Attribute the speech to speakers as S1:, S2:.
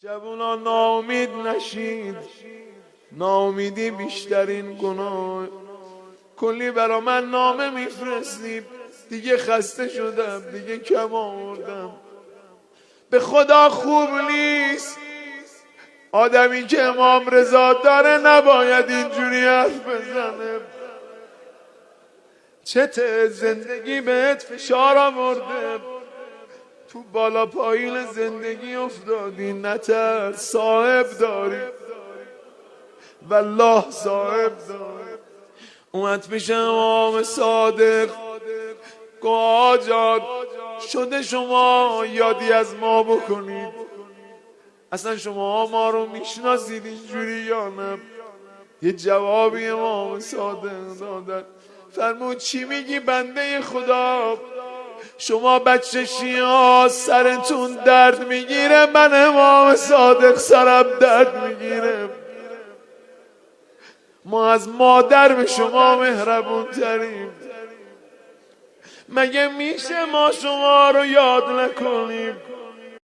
S1: جوونا ناامید نشید، ناامیدی بیشترین گناه. کلی برا من نامه میفرستید، دیگه خسته شدم، دیگه کم آوردم. به خدا خوب نیست آدمی که امام رضا داره نباید اینجوری حرف بزنه. چته زندگی بهت فشار آورده، تو بالا پایین زندگی افتادی، نترس، صاحب داری، والله صاحب داری. اومد پیش امام صادق، گو آجاد شده شما یادی از ما بکنید، اصلا شما ما رو میشناسید اینجوری یا نه؟ یه جوابی امام صادق دادن، فرمود چی میگی بنده خدا؟ شما بچه شیعه سرتون درد میگیره، من امام صادق سرم درد میگیره. ما از مادر به شما مهربون تریم، مگه میشه ما شما رو یاد نکنیم؟